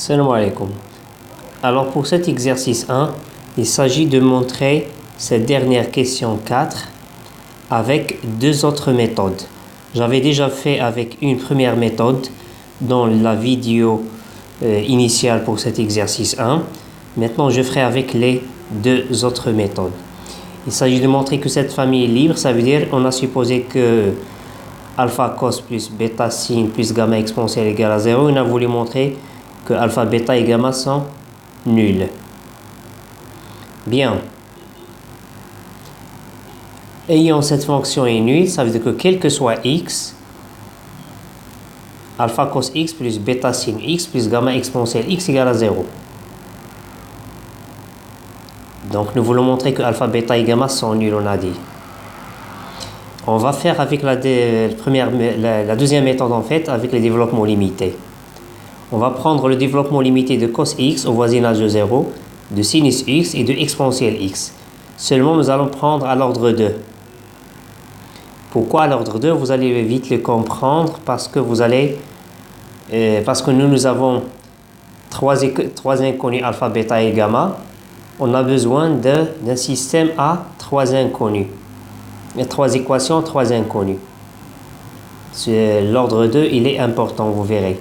Salam alaikum. Alors pour cet exercice 1, il s'agit de montrer cette dernière question 4 avec deux autres méthodes. J'avais déjà fait avec une première méthode dans la vidéo initiale pour cet exercice 1. Maintenant je ferai avec les deux autres méthodes. Il s'agit de montrer que cette famille est libre, ça veut dire on a supposé que alpha cos plus bêta sin plus gamma exponentielle égale à 0. On a voulu montrer que alpha, bêta et gamma sont nuls. Bien. Ayant cette fonction est nulle, ça veut dire que quel que soit x, alpha cos x plus bêta sin x plus gamma exponentielle x égale à 0. Donc nous voulons montrer que alpha, bêta et gamma sont nuls, on a dit. On va faire avec la deuxième méthode en fait, avec les développements limités. On va prendre le développement limité de cos x au voisinage de 0, de sinus x et de exponentielle x. Seulement nous allons prendre à l'ordre 2. Pourquoi à l'ordre 2? Vous allez vite le comprendre parce que nous avons trois inconnus alpha, bêta et gamma. On a besoin d'un système à trois inconnus. Il y a trois équations, trois inconnus. L'ordre 2, il est important, vous verrez.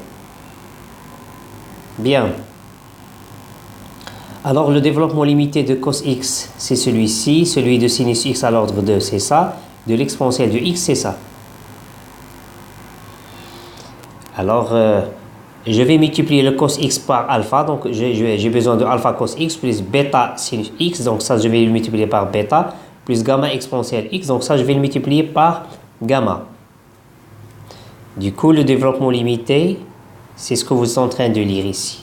Bien. Alors le développement limité de cos x, c'est celui-ci. Celui de sinus x à l'ordre 2, c'est ça. De l'exponentielle de x, c'est ça. Alors, je vais multiplier le cos x par alpha. Donc, j'ai besoin de alpha cos x plus bêta sinus x. Donc, ça, je vais le multiplier par bêta. Plus gamma exponentielle x. Donc, ça, je vais le multiplier par gamma. Du coup, le développement limité, c'est ce que vous êtes en train de lire ici.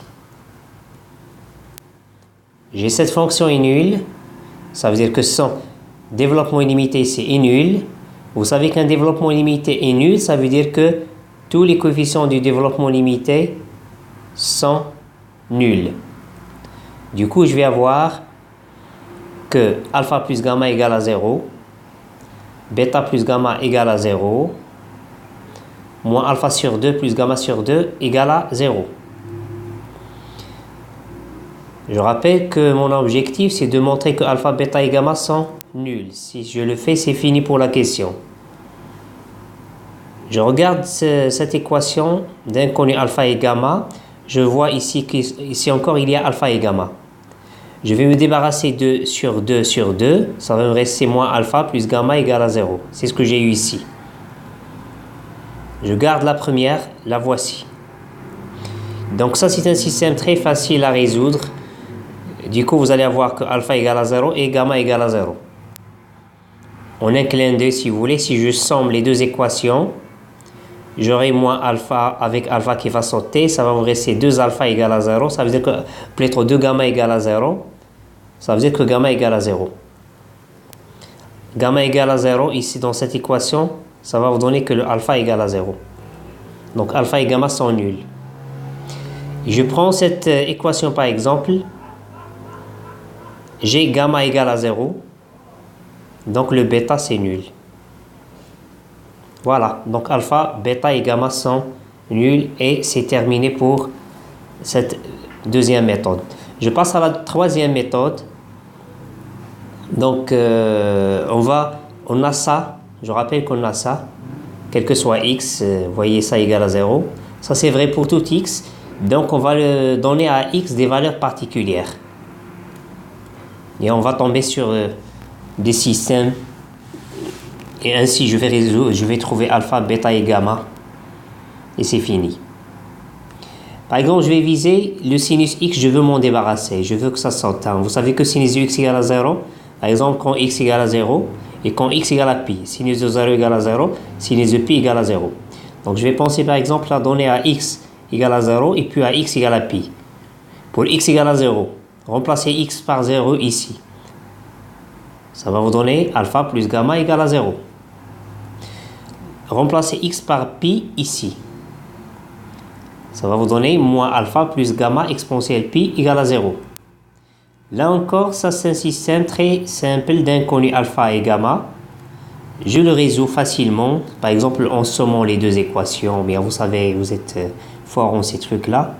J'ai cette fonction est nulle. Ça veut dire que son développement illimité, c'est nul. Vous savez qu'un développement limité est nul, ça veut dire que tous les coefficients du développement limité sont nuls. Du coup, je vais avoir que alpha plus gamma égale à 0, bêta plus gamma égale à 0, moins alpha sur 2 plus gamma sur 2 égale à 0. Je rappelle que mon objectif, c'est de montrer que alpha, bêta et gamma sont nuls. Si je le fais, c'est fini pour la question. Je regarde cette équation d'inconnu alpha et gamma. Je vois ici qu'ici encore, il y a alpha et gamma. Je vais me débarrasser de sur 2 sur 2. Ça va me rester moins alpha plus gamma égale à 0. C'est ce que j'ai eu ici. Je garde la première, la voici. Donc ça, c'est un système très facile à résoudre. Du coup, vous allez avoir que alpha égale à 0 et gamma égale à 0. En un clin d'œil, si vous voulez, si je somme les deux équations, j'aurai moins alpha avec alpha qui va sauter. Ça va me rester 2 alpha égale à 0. Ça veut dire que peut-être 2 gamma égale à 0. Ça veut dire que gamma égale à 0. Gamma égale à 0, ici dans cette équation, ça va vous donner que le alpha égale à 0. Donc alpha et gamma sont nuls. Je prends cette équation par exemple. J'ai gamma égale à 0. Donc le bêta c'est nul. Voilà. Donc alpha, bêta et gamma sont nuls. Et c'est terminé pour cette deuxième méthode. Je passe à la troisième méthode. Donc on a ça. Je rappelle qu'on a ça. Quel que soit x, vous voyez ça égale à 0. Ça c'est vrai pour tout x. Donc on va le donner à x des valeurs particulières. Et on va tomber sur des systèmes. Et ainsi, je vais trouver alpha, bêta et gamma. Et c'est fini. Par exemple, je vais viser le sinus x, je veux m'en débarrasser. Je veux que ça saute. Vous savez que sinus de x égale à 0. Par exemple, quand x égale à 0 et quand x égale à pi. Sinus de 0 égale à 0, sinus de pi égale à 0. Donc, je vais penser par exemple à donner à x égale à 0 et puis à x égale à pi. Pour x égale à 0. Remplacez x par 0 ici. Ça va vous donner alpha plus gamma égale à 0. Remplacez x par pi ici. Ça va vous donner moins alpha plus gamma exponentielle pi égale à 0. Là encore, ça c'est un système très simple d'inconnu alpha et gamma. Je le résous facilement. Par exemple, en sommant les deux équations. Bien, vous savez, vous êtes fort en ces trucs-là.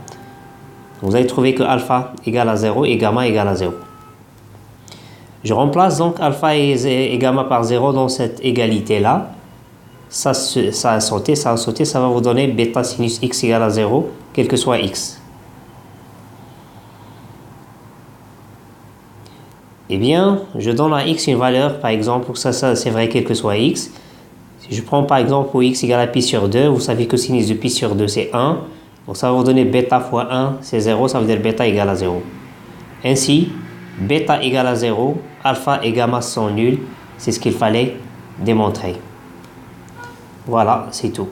Vous allez trouver que alpha égale à 0 et gamma égale à 0. Je remplace donc alpha et gamma par 0 dans cette égalité-là. Ça a sauté, ça va vous donner bêta sinus x égale à 0, quel que soit x. Eh bien, je donne à x une valeur, par exemple, ça c'est vrai quel que soit x. Si je prends par exemple pour x égale à pi sur 2, vous savez que sinus de pi sur 2 c'est 1. Donc ça va vous donner bêta fois 1, c'est 0, ça veut dire bêta égale à 0. Ainsi, bêta égale à 0, alpha et gamma sont nuls, c'est ce qu'il fallait démontrer. Voilà, c'est tout.